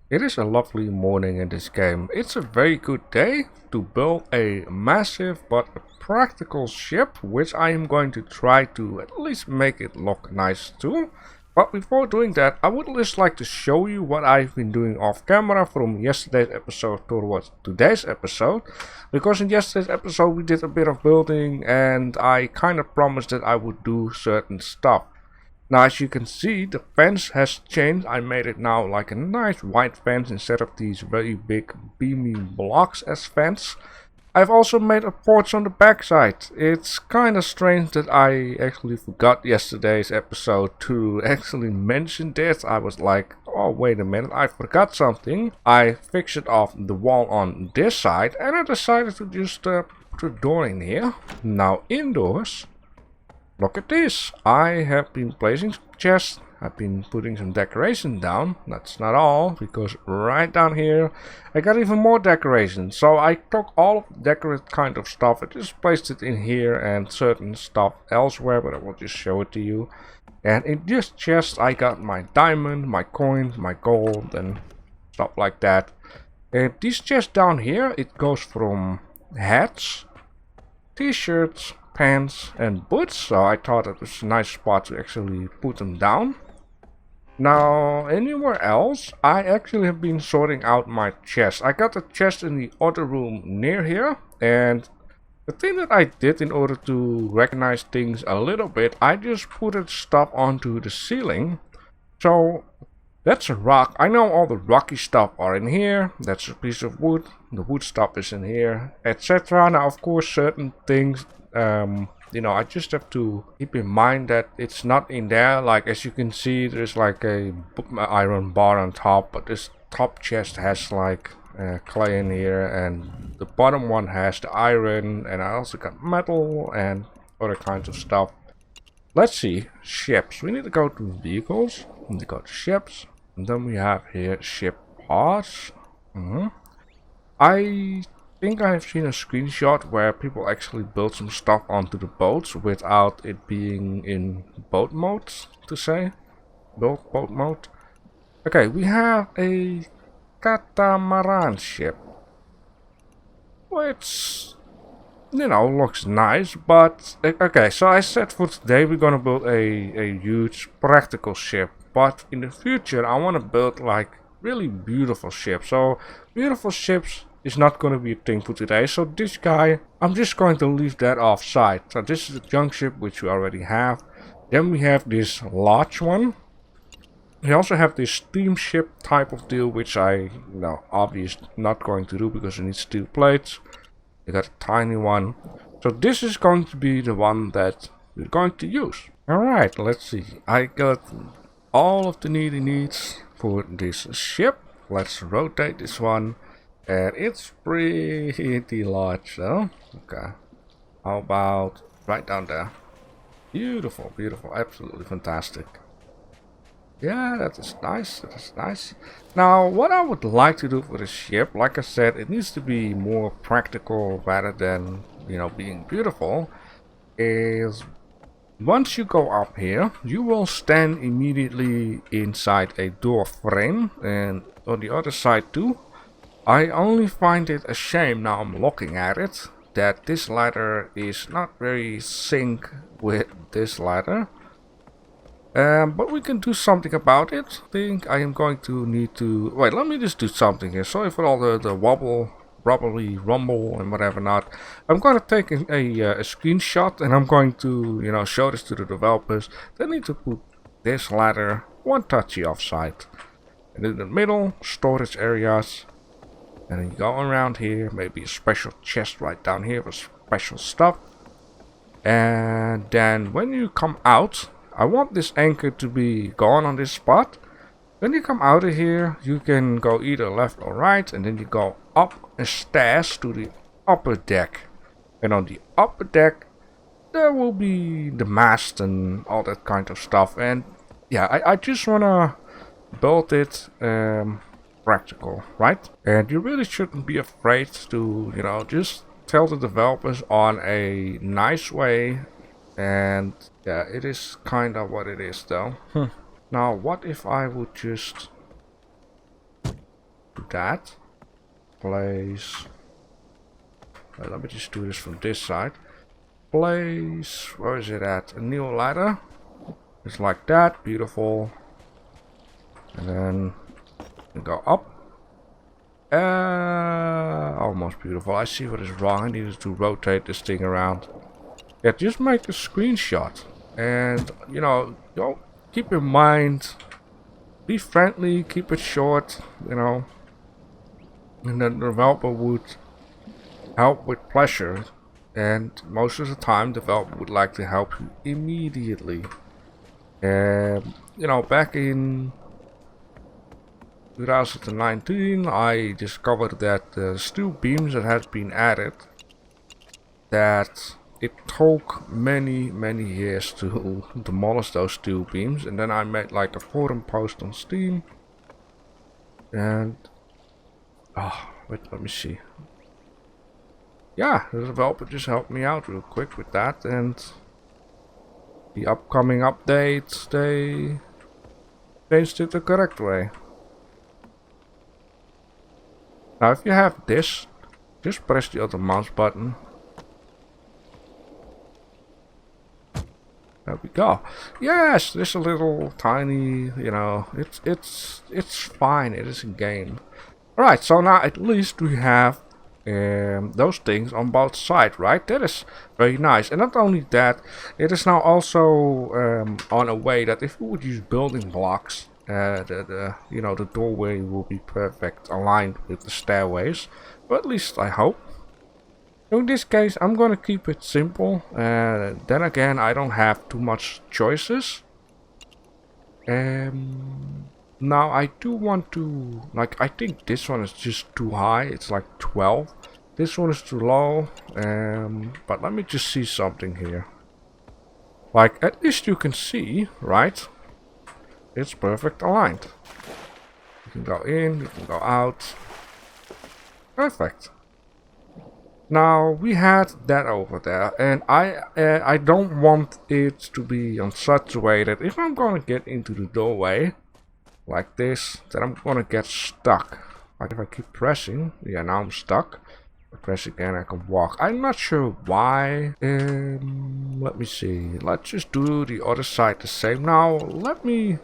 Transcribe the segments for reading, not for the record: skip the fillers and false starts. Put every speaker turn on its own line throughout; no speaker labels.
It is a lovely morning in this game. It's a very good day to build a massive but practical ship, which I am going to try to at least make it look nice too. But before doing that, I would just like to show you what I've been doing off camera from yesterday's episode towards today's episode. Because in yesterday's episode we did a bit of building and I kind of promised that I would do certain stuff. Now, as you can see, the fence has changed. I made it now like a nice white fence instead of these very big beamy blocks as fence. I've also made a porch on the backside. It's kind of strange that I actually forgot yesterday's episode to actually mention this. I was like, oh wait a minute, I forgot something. I fixed it off the wall on this side and I decided to just put a door in here. Now indoors. Look at this. I have been placing some chests. I've been putting some decoration down. That's not all, because right down here I got even more decoration. So I took all of the decorative kind of stuff. I just placed it in here and certain stuff elsewhere, but I will just show it to you. And in this chest I got my diamond, my coins, my gold and stuff like that. And this chest down here, it goes from hats, t-shirts, pants and boots, so I thought it was a nice spot to actually put them down. Now anywhere else, I actually have been sorting out my chest. I got a chest in the other room near here, and the thing that I did in order to recognize things a little bit, I just put stuff onto the ceiling. So that's a rock. I know all the rocky stuff are in here. That's a piece of wood. The wood stuff is in here, etc. Now of course certain things I just have to keep in mind that it's not in there. Like as you can see, there's like a iron bar on top, but this top chest has like clay in here, and the bottom one has the iron, and I also got metal and other kinds of stuff. Let's see, ships. We need to go to vehicles, we need to go to ships, and then we have here ship parts. I think I've seen a screenshot where people actually build some stuff onto the boats without it being in boat mode, to say. Build boat mode. Okay, we have a catamaran ship. Which, looks nice, but... Okay, so I said for today we're gonna build a huge practical ship. But in the future I want to build like really beautiful ships. So, beautiful ships is not going to be a thing for today. So this guy, I'm just going to leave that off side. So this is a junk ship, which we already have. Then we have this large one. We also have this steamship type of deal, which I, obviously not going to do because it needs steel plates. We got a tiny one. So this is going to be the one that we're going to use. Alright, let's see. I got all of the needs for this ship. Let's rotate this one. And it's pretty large though. Okay. How about right down there? Beautiful, beautiful, absolutely fantastic. Yeah, that is nice, that is nice. Now, what I would like to do for the ship, like I said, it needs to be more practical rather than, being beautiful, is once you go up here, you will stand immediately inside a door frame, and on the other side too. I only find it a shame, now I'm looking at it, that this ladder is not very sync with this ladder. But we can do something about it. I think I am going to need to... Wait, let me just do something here. Sorry for all the wobble, rubbly, rumble and whatever not. I'm going to take a screenshot and I'm going to, show this to the developers. They need to put this ladder one touchy offside. And in the middle, storage areas. And then you go around here, maybe a special chest right down here with special stuff. And then when you come out, I want this anchor to be gone on this spot. When you come out of here, you can go either left or right, and then you go up a stairs to the upper deck. And on the upper deck, there will be the mast and all that kind of stuff. And yeah, I just wanna build it practical, right? And you really shouldn't be afraid to, just tell the developers on a nice way. And yeah, it is kind of what it is though. Now, what if I would just that. Place. Let me just do this from this side. Place. Where is it at? A new ladder. Just like that. Beautiful. And then we go up. Almost beautiful. I see what is wrong. I needed to rotate this thing around. Yeah, just make a screenshot. And, you know, don't keep in mind, be friendly, keep it short, you know. And the developer would help with pleasure. And most of the time, the developer would like to help you immediately. You know, back in 2019, I discovered that the steel beams that had been added, that it took many years to demolish those steel beams. And then I made like a forum post on Steam. And wait, let me see. Yeah, the developer just helped me out real quick with that, and the upcoming updates, they changed it the correct way. Now if you have this, just press the other mouse button. There we go. Yes, this a little tiny, you know, it's fine, it is a game. Alright, so now at least we have those things on both sides, right? That is very nice. And not only that, it is now also on a way that if we would use building blocks, you know, the doorway will be perfect aligned with the stairways. But at least I hope. So in this case, I'm gonna keep it simple. Then again, I don't have too much choices. Now I do want to, like, I think this one is just too high. It's like 12. This one is too low. But let me just see something here. Like, at least you can see, right? It's perfect aligned. You can go in, you can go out. Perfect. Now we had that over there, and I don't want it to be on such a way that if I'm gonna get into the doorway like this, then I'm gonna get stuck. Like if I keep pressing, yeah, now I'm stuck. If I press again, I can walk. I'm not sure why. Let me see. Let's just do the other side the same. Now let me.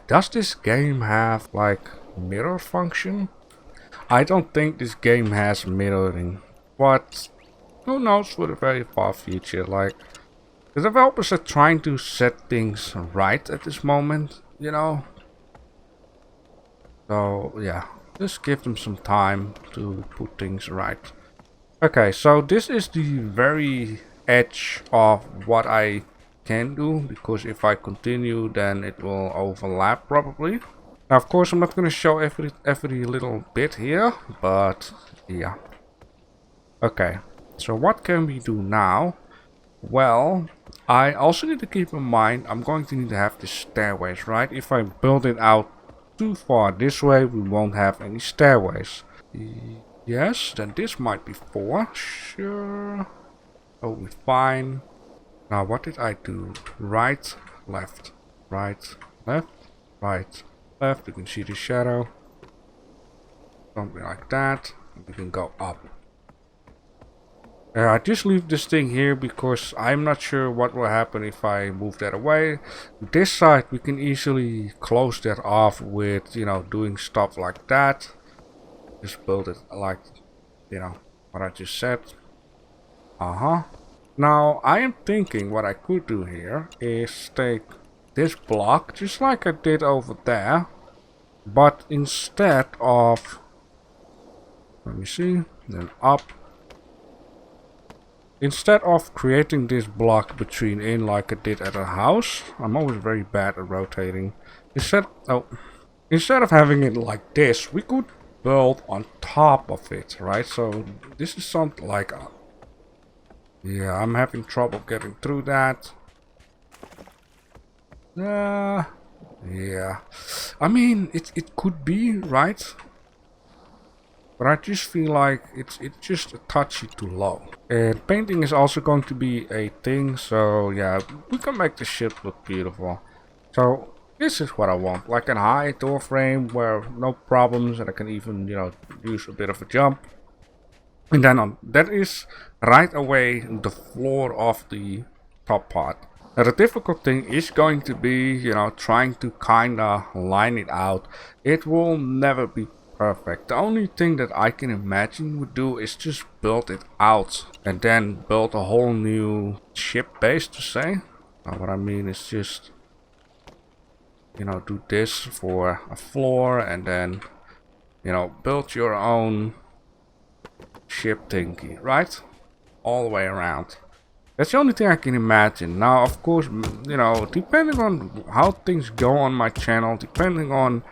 Does this game have like mirror function? I don't think this game has mirroring. But who knows for the very far future. Like, the developers are trying to set things right at this moment, you know. So yeah, just give them some time to put things right. Okay, so this is the very edge of what I can do, because if I continue then it will overlap probably. Now of course I'm not going to show every little bit here, but yeah. Okay, so what can we do now? Well, I also need to keep in mind I'm going to need to have the stairways, right? If I build it out too far this way, we won't have any stairways. Yes, then this might be 4. Sure. Oh, we're fine. Now what did I do? Right, left, right, left, right, left. You can see the shadow. Something like that. We can go up. I just leave this thing here because I'm not sure what will happen if I move that away. This side we can easily close that off with, you know, doing stuff like that. Just build it like, you know, what I just said. Now I am thinking what I could do here is take this block just like I did over there, but instead of, let me see, then up. Instead of creating this block between in like I did at a house, I'm always very bad at rotating. Instead of having it like this, we could build on top of it, right? So this is something like, yeah, I'm having trouble getting through that. Yeah, I mean it could be right. But I just feel like it's just a touchy too low. And painting is also going to be a thing, so yeah, we can make the ship look beautiful. So This is what I want, like a high door frame where no problems, and I can even, use a bit of a jump. And then that is right away the floor of the top part. Now the difficult thing is going to be, trying to kinda line it out. It will never be perfect. The only thing that I can imagine would do is just build it out and then build a whole new ship base to say. Now what I mean is just, do this for a floor and then, build your own ship thingy, right? All the way around. That's the only thing I can imagine. Now, of course, depending on how things go on my channel, depending on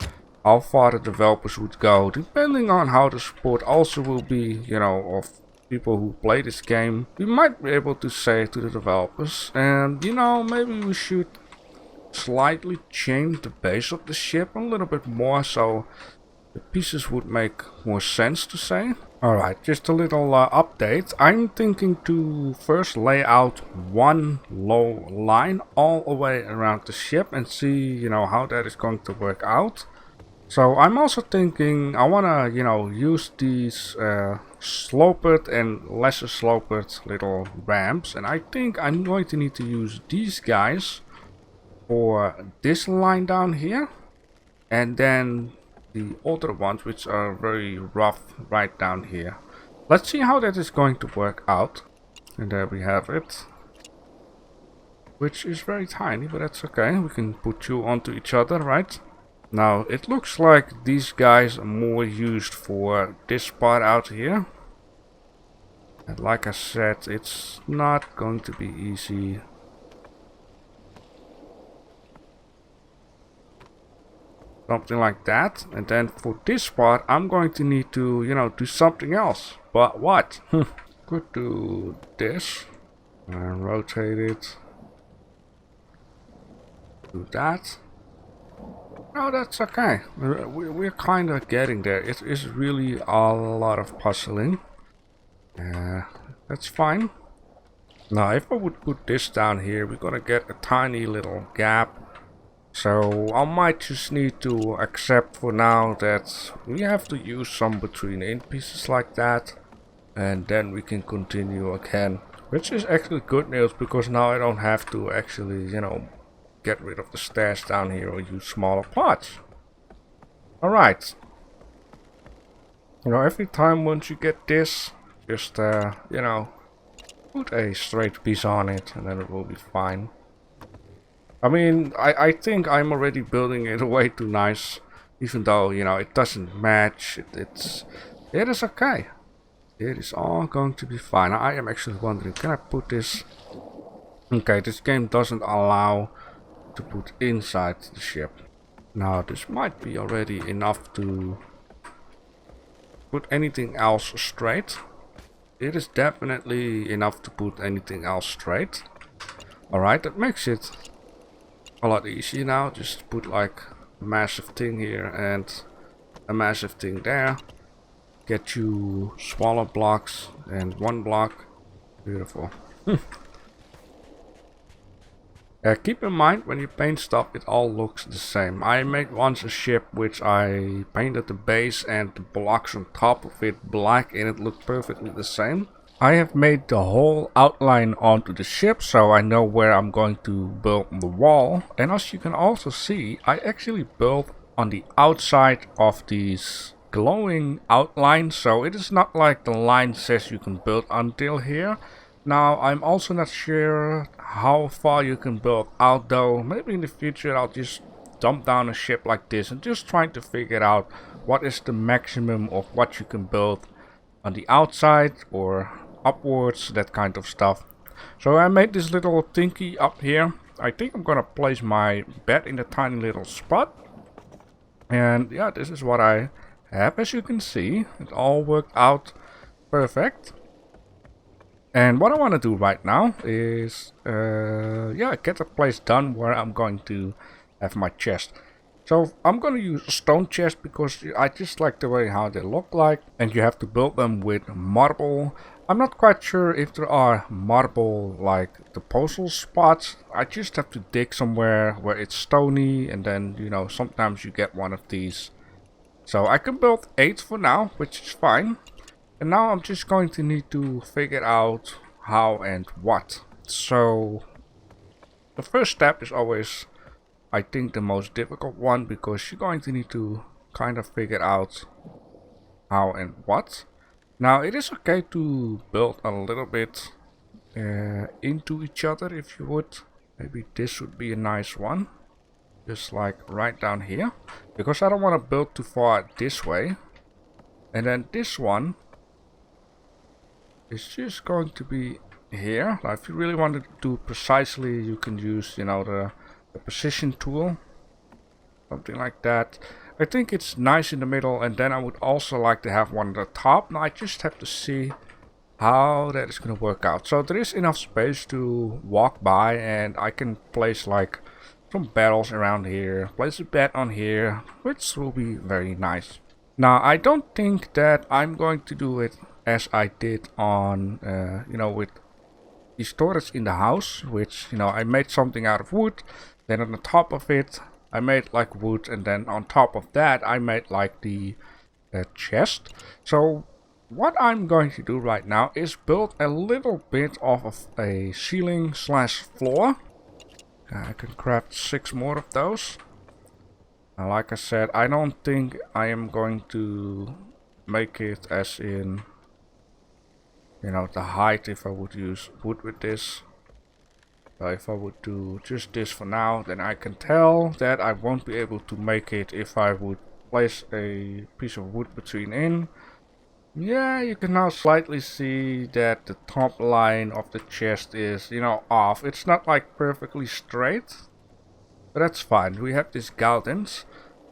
how far the developers would go, depending on how the support also will be, of people who play this game, we might be able to say to the developers, and, maybe we should slightly change the base of the ship a little bit more so the pieces would make more sense to say. Alright, just a little update. I'm thinking to first lay out one low line all the way around the ship and see, how that is going to work out. So I'm also thinking I want to, use these sloped and lesser sloped little ramps. And I think I'm going to need to use these guys for this line down here. And then the older ones, which are very rough, right down here. Let's see how that is going to work out. And there we have it. Which is very tiny, but that's okay. We can put you onto each other, right? Now, it looks like these guys are more used for this part out here. And like I said, it's not going to be easy. Something like that. And then for this part, I'm going to need to, do something else. But what? Could do this. And rotate it. Do that. No, that's okay. We're kind of getting there. It is really a lot of puzzling. That's fine. Now, if I would put this down here, we're gonna get a tiny little gap. So I might just need to accept for now that we have to use some between in pieces like that. And then we can continue again. Which is actually good news because now I don't have to actually, get rid of the stairs down here or use smaller parts. Alright. Every time once you get this, just, put a straight piece on it and then it will be fine. I mean, I think I'm already building it way too nice. Even though, it doesn't match. It is okay. It is all going to be fine. I am actually wondering, can I put this... Okay, this game doesn't allow to put inside the ship. Now, this might be already enough to put anything else straight. It is definitely enough to put anything else straight. Alright, that makes it a lot easier now. Just put like a massive thing here and a massive thing there. Get you smaller blocks and one block. Beautiful. Keep in mind when you paint stuff it all looks the same. I made once a ship which I painted the base and the blocks on top of it black and it looked perfectly the same. I have made the whole outline onto the ship so I know where I'm going to build the wall. And as you can also see, I actually built on the outside of these glowing outlines, so it is not like the line says you can build until here. Now, I'm also not sure how far you can build out though. Maybe in the future I'll just dump down a ship like this and just trying to figure out what is the maximum of what you can build on the outside or upwards, that kind of stuff. So I made this little thingy up here. I think I'm gonna place my bed in a tiny little spot. And yeah, this is what I have. As you can see, it all worked out perfect. And what I want to do right now is, get a place done where I'm going to have my chest. So I'm going to use a stone chest because I just like the way how they look like. And you have to build them with marble. I'm not quite sure if there are marble like deposal spots. I just have to dig somewhere where it's stony, and then, you know, sometimes you get one of these. So I can build 8 for now, which is fine. And now I'm just going to need to figure out how and what. So the first step is always, I think, the most difficult one, because you're going to need to kind of figure out how and what. Now it is okay to build a little bit into each other if you would. Maybe this would be a nice one. Just like right down here. Because I don't want to build too far this way. And then this one is just going to be here. Now if you really want to do precisely, you can use, you know, the precision tool. Something like that. I think it's nice in the middle, and then I would also like to have one at the top. Now I just have to see how that is going to work out. So there is enough space to walk by, and I can place like some barrels around here, place a bed on here, which will be very nice. Now I don't think that I'm going to do it as I did on, you know, with the storage in the house, which, you know, I made something out of wood, then on the top of it I made like wood, and then on top of that I made like the chest. So what I'm going to do right now is build a little bit of a ceiling slash floor. I can craft 6 more of those. Now, like I said, I don't think I am going to make it as in, you know, the height if I would use wood with this. So if I would do just this for now, then I can tell that I won't be able to make it if I would place a piece of wood between in. Yeah, you can now slightly see that the top line of the chest is, you know, off. It's not like perfectly straight, but that's fine. We have these Ylands.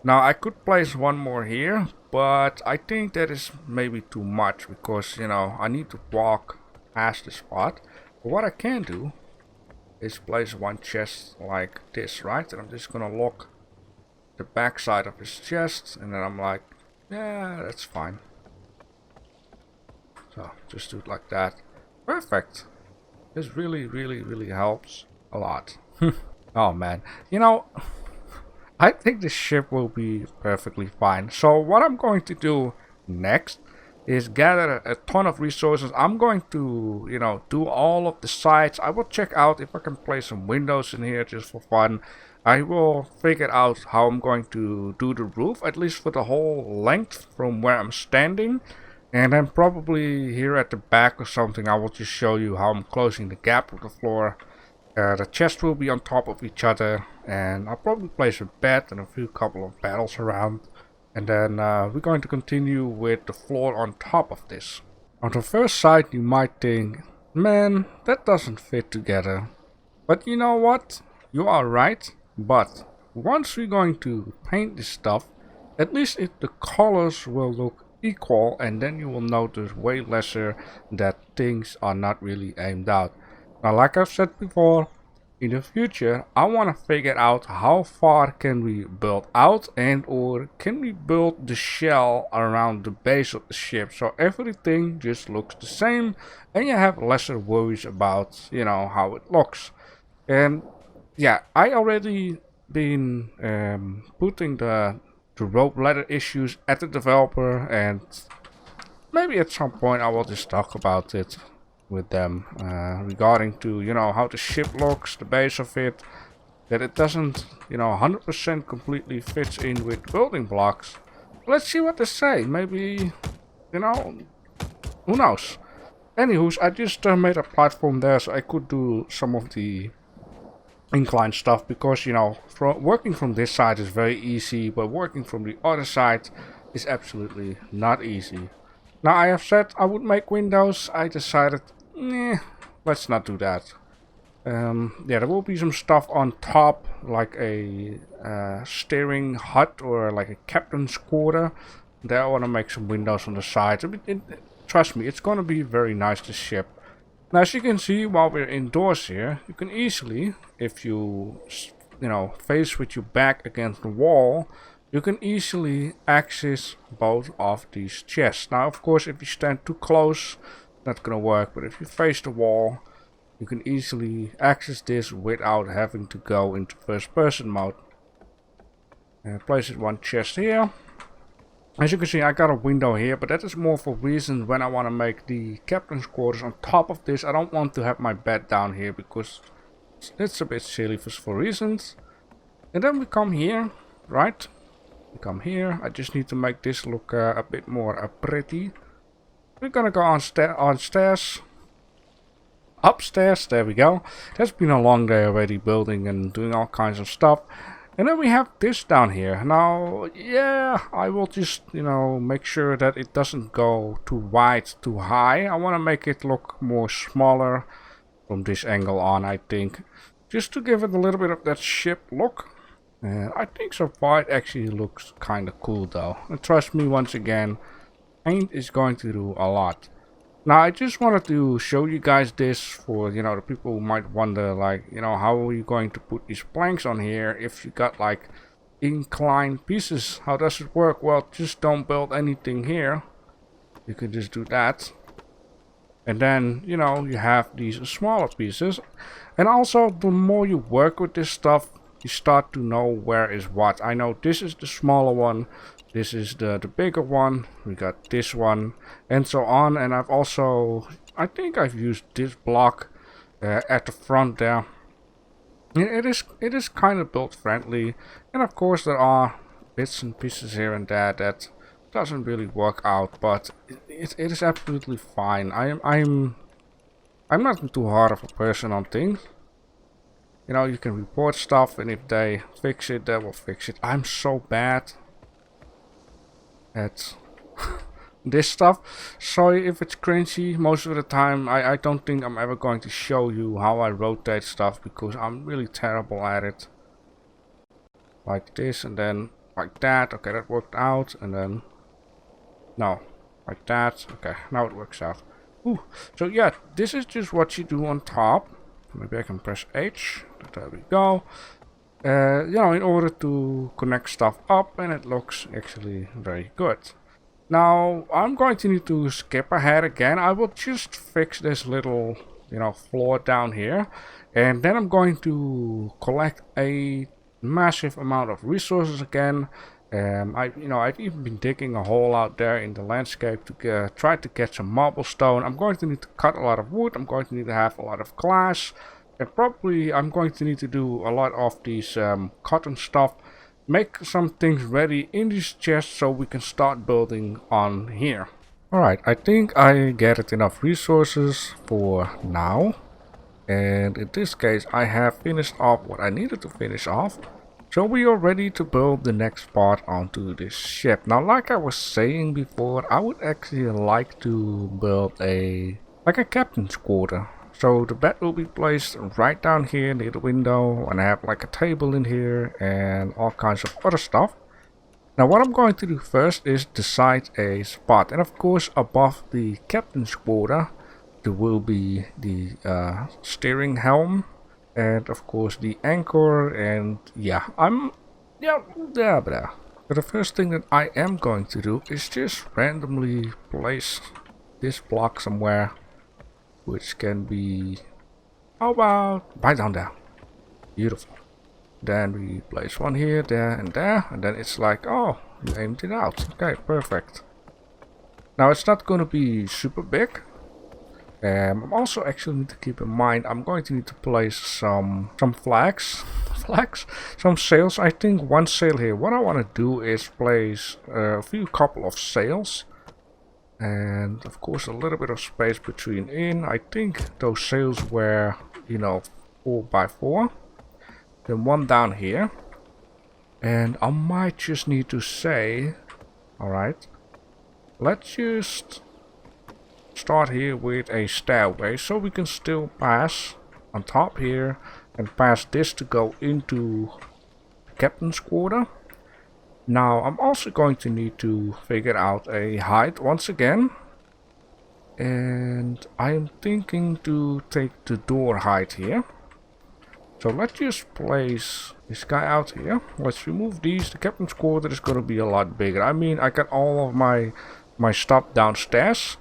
Now I could place one more here, but I think that is maybe too much because, you know, I need to walk past the spot. But what I can do is place one chest like this, right? And I'm just gonna lock the back side of his chest, and then I'm like, yeah, that's fine. So just do it like that. Perfect. This really helps a lot. Oh man, you know, I think the ship will be perfectly fine. So what I'm going to do next is gather a ton of resources. I'm going to, you know, do all of the sides. I will check out if I can place some windows in here just for fun. I will figure out how I'm going to do the roof, at least for the whole length from where I'm standing. And then probably here at the back or something, I will just show you how I'm closing the gap with the floor. The chests will be on top of each other, and I'll probably place a bed and a few couple of barrels around. And then we're going to continue with the floor on top of this. On the first sight you might think, man, that doesn't fit together. But you know what? You are right. But once we're going to paint this stuff, at least the colors will look equal, and then you will notice way lesser that things are not really aimed out. Now, like I've said before, in the future I want to figure out how far can we build out, and or can we build the shell around the base of the ship so everything just looks the same and you have lesser worries about, you know, how it looks. And yeah, I already been putting the rope ladder issues at the developer, and maybe at some point I will just talk about it with them regarding to, you know, how the ship looks, the base of it, that it doesn't, you know, 100% completely fits in with building blocks. Let's see what they say. Maybe, you know, who knows. Anywho, I just made a platform there so I could do some of the incline stuff, because, you know, working from this side is very easy, but working from the other side is absolutely not easy. Now, I have said I would make windows. I decided, let's not do that. Yeah, there will be some stuff on top, like a steering hut or like a captain's quarter. There I want to make some windows on the sides. Trust me, it's going to be very nice, this ship. Now, as you can see, while we're indoors here, you can easily, if you know, face with your back against the wall, you can easily access both of these chests. Now, of course, if you stand too close, not gonna work. But if you face the wall, you can easily access this without having to go into first person mode. Place it one chest here. As you can see, I got a window here, but that is more for reasons when I want to make the captain's quarters on top of this. I don't want to have my bed down here because it's a bit silly for reasons. And then we come here, right? We come here. I just need to make this look a bit more pretty. We're gonna go on stairs. Upstairs, there we go. It's been a long day already building and doing all kinds of stuff. And then we have this down here. Now, yeah, I will just, you know, make sure that it doesn't go too wide, too high. I want to make it look more smaller from this angle on, I think. Just to give it a little bit of that ship look. And I think so far it actually looks kind of cool though. And trust me, once again, paint is going to do a lot. Now, I just wanted to show you guys this for, you know, the people who might wonder, like, you know, how are you going to put these planks on here if you got, like, inclined pieces? How does it work? Well, just don't build anything here. You can just do that. And then, you know, you have these smaller pieces. And also, the more you work with this stuff, you start to know where is what. I know this is the smaller one. This is the bigger one. We got this one and so on. And I've also, I think I've used this block at the front there. It is kind of build friendly. And of course there are bits and pieces here and there that doesn't really work out, but it is absolutely fine. I'm not too hard of a person on things. You know, you can report stuff, and if they fix it, they will fix it. I'm so bad at this stuff. Sorry if it's cringy. Most of the time I don't think I'm ever going to show you how I rotate stuff because I'm really terrible at it. Like this and then like that. Okay, that worked out. And then no, like that. Okay, now it works out. Ooh. So yeah, this is just what you do on top. Maybe I can press H. There we go. You know, in order to connect stuff up, and it looks actually very good. Now, I'm going to need to skip ahead again. I will just fix this little, you know, floor down here. And then I'm going to collect a massive amount of resources again. I've even been digging a hole out there in the landscape to try to get some marble stone. I'm going to need to cut a lot of wood. I'm going to need to have a lot of glass. And probably I'm going to need to do a lot of these cotton stuff. Make some things ready in this chest so we can start building on here. Alright, I think I gathered enough resources for now. And in this case I have finished off what I needed to finish off. So we are ready to build the next part onto this ship. Now, like I was saying before, I would actually like to build a captain's quarter. So the bed will be placed right down here near the window, and I have like a table in here and all kinds of other stuff. Now what I'm going to do first is decide a spot, and of course above the captain's quarter there will be the steering helm, and of course the anchor, and yeah, But the first thing that I am going to do is just randomly place this block somewhere. Which can be, how about right down there. Beautiful. Then we place one here, there, and then it's like, oh, you aimed it out. Okay, perfect. Now it's not going to be super big. I'm also actually need to keep in mind I'm going to need to place some flags, some sails. I think one sail here. What I want to do is place a couple of sails. And of course a little bit of space between in. I think those sails were, you know, 4x4. Then one down here. And I might just need to say, alright, let's just start here with a stairway so we can still pass on top here and pass this to go into the captain's quarter. Now I'm also going to need to figure out a height once again, and I'm thinking to take the door height here. So let's just place this guy out here. Let's remove these. The captain's quarter is going to be a lot bigger. I mean, I got all of my stuff downstairs.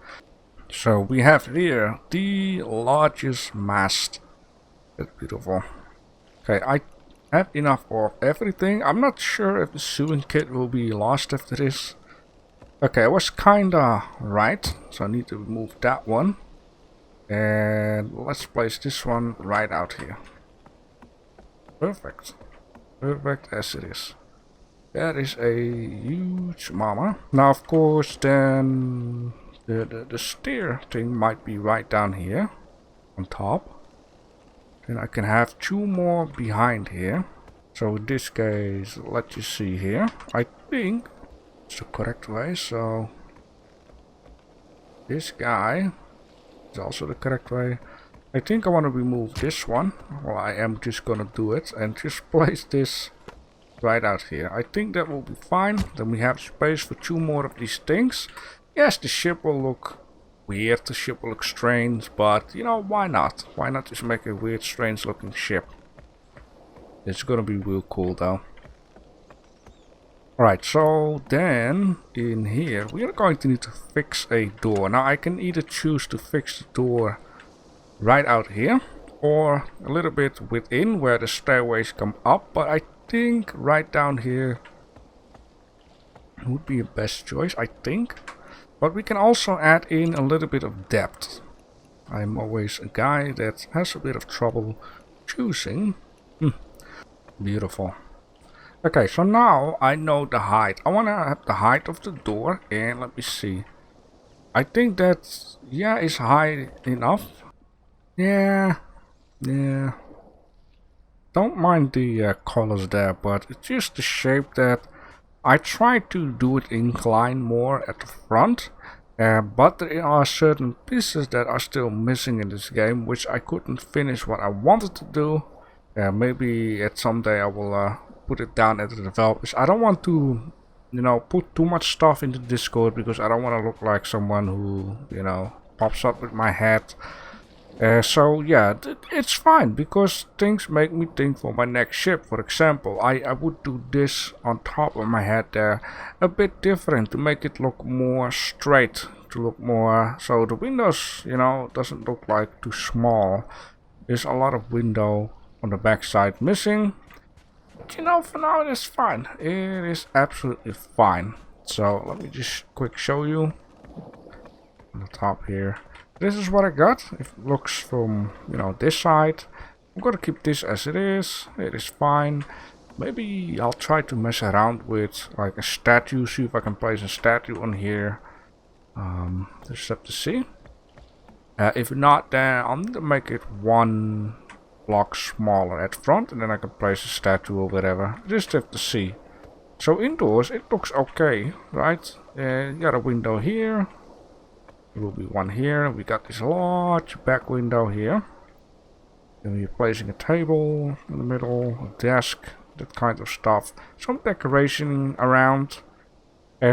So we have here the largest mast. That's beautiful. Okay, I have enough of everything. I'm not sure if the sewing kit will be lost after this. Okay, I was kinda right. So I need to remove that one. And let's place this one right out here. Perfect. Perfect as it is. That is a huge mama. Now of course then the stair thing might be right down here on top. Then I can have 2 more behind here. So in this case, let's just see here. I think it's the correct way. So this guy is also the correct way. I think I want to remove this one. Well, I am just gonna do it and just place this right out here. I think that will be fine. Then we have space for 2 more of these things. Yes, the ship will look weird, the ship will look strange, but you know, why not? Why not just make a weird, strange looking ship? It's gonna be real cool though. Alright, so then in here we are going to need to fix a door. Now I can either choose to fix the door right out here or a little bit within where the stairways come up, but I think right down here would be a best choice, I think. But we can also add in a little bit of depth. I'm always a guy that has a bit of trouble choosing. Beautiful. Okay, so now I know the height. I want to have the height of the door, and let me see. I think that, yeah, is high enough. Yeah. Don't mind the colors there, but it's just the shape that I tried to do it incline more at the front, but there are certain pieces that are still missing in this game, which I couldn't finish what I wanted to do. Maybe at some day I will put it down at the developers. I don't want to, you know, put too much stuff into Discord because I don't want to look like someone who, you know, pops up with my head. So yeah, it's fine because things make me think for my next ship. For example, I would do this on top of my head there a bit different to make it look more straight, to look more, so the windows, you know, doesn't look like too small. There's a lot of window on the back side missing, but you know, for now it is fine. It is absolutely fine. So let me just quick show you on the top here. This is what I got. It looks from, you know, this side. I'm gonna keep this as it is. It is fine. Maybe I'll try to mess around with like a statue. See if I can place a statue on here. Just have to see. If not, then I'm gonna make it 1 block smaller at front, and then I can place a statue or whatever. Just have to see. So indoors it looks okay, right? You got a window here. There will be one here. We got this large back window here. Then we're placing a table in the middle, a desk, that kind of stuff. Some decoration around.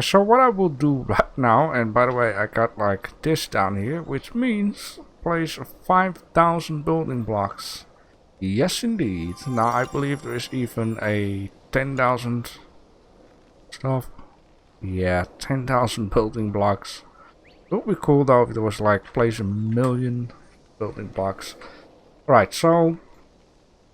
So what I will do right now, and by the way, I got like this down here, which means place 5,000 building blocks. Yes, indeed. Now I believe there is even a 10,000 stuff. Yeah, 10,000 building blocks. It would be cool though if there was like place 1,000,000 building blocks. Right, so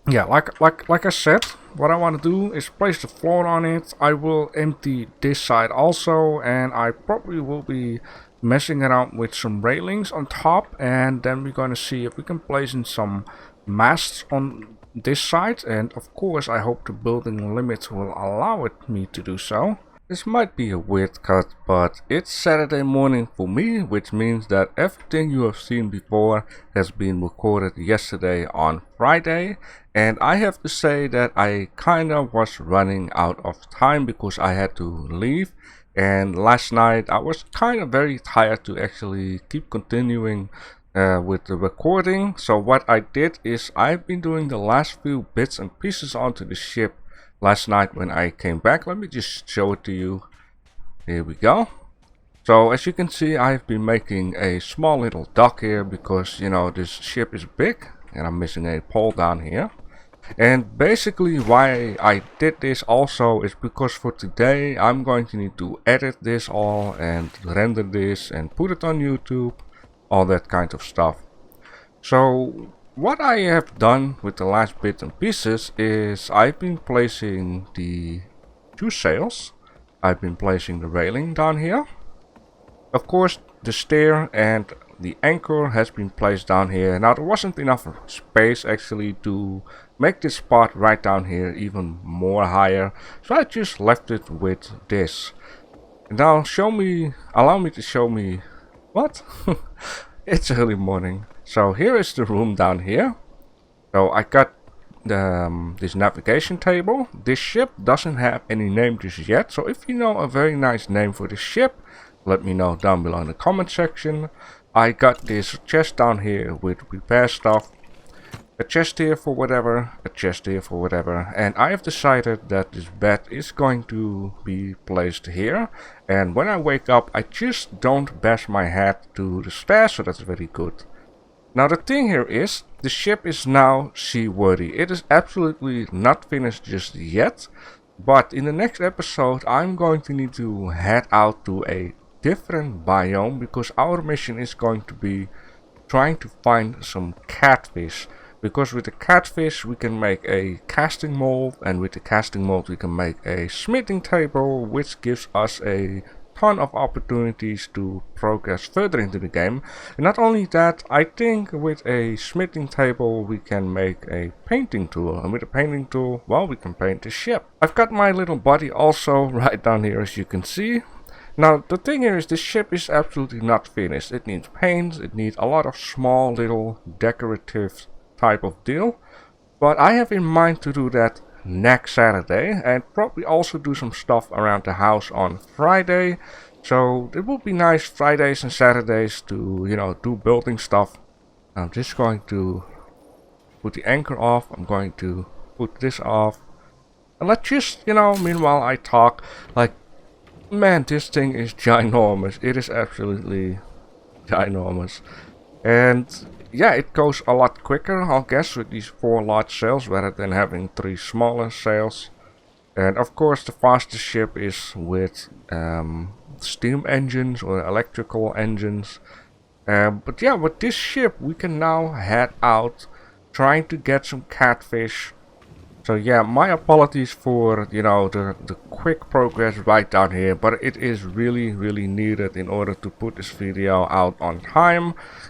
yeah, like I said, what I want to do is place the floor on it. I will empty this side also, and I probably will be messing around with some railings on top, and then we're gonna see if we can place in some masts on this side, and of course I hope the building limit will allow me to do so. This might be a weird cut, but it's Saturday morning for me, which means that everything you have seen before has been recorded yesterday on Friday, and I have to say that I kinda was running out of time because I had to leave, and last night I was kinda very tired to actually keep continuing with the recording. So what I did is I've been doing the last few bits and pieces onto the ship last night when I came back. Let me just show it to you. Here we go. So as you can see, I've been making a small little dock here because, you know, this ship is big and I'm missing a pole down here. And basically why I did this also is because for today I'm going to need to edit this all and render this and put it on YouTube. all that kind of stuff. So what I have done with the last bits and pieces is I've been placing the 2 sails, I've been placing the railing down here. Of course, the stair and the anchor has been placed down here. Now there wasn't enough space actually to make this spot right down here even more higher, so I just left it with this. And now allow me to show me what? It's early morning. So here is the room down here. So I got this navigation table. This ship doesn't have any name just yet, so if you know a very nice name for this ship, let me know down below in the comment section. I got this chest down here with repair stuff, a chest here for whatever, a chest here for whatever, and I have decided that this bed is going to be placed here, and when I wake up I just don't bash my head to the stairs, so that's very good. Now the thing here is, the ship is now seaworthy. It is absolutely not finished just yet, but in the next episode I'm going to need to head out to a different biome, because our mission is going to be trying to find some catfish, because with the catfish we can make a casting mold, and with the casting mold we can make a smithing table, which gives us a ton of opportunities to progress further into the game. And not only that, I think with a smithing table we can make a painting tool, and with a painting tool, well, we can paint the ship. I've got my little body also right down here, as you can see. Now the thing here is, this ship is absolutely not finished. It needs paint, it needs a lot of small little decorative type of deal, but I have in mind to do that next Saturday, and probably also do some stuff around the house on Friday. So it would be nice Fridays and Saturdays to, you know, do building stuff. I'm just going to put the anchor off, I'm going to put this off, and let's just, you know, meanwhile I talk. Like, man, this thing is ginormous. It is absolutely ginormous. And yeah, it goes a lot quicker, I'll guess, with these 4 large sails rather than having 3 smaller sails. And of course the fastest ship is with steam engines or electrical engines. But yeah, with this ship we can now head out trying to get some catfish. So yeah, my apologies for, you know, the quick progress right down here, but it is really needed in order to put this video out on time.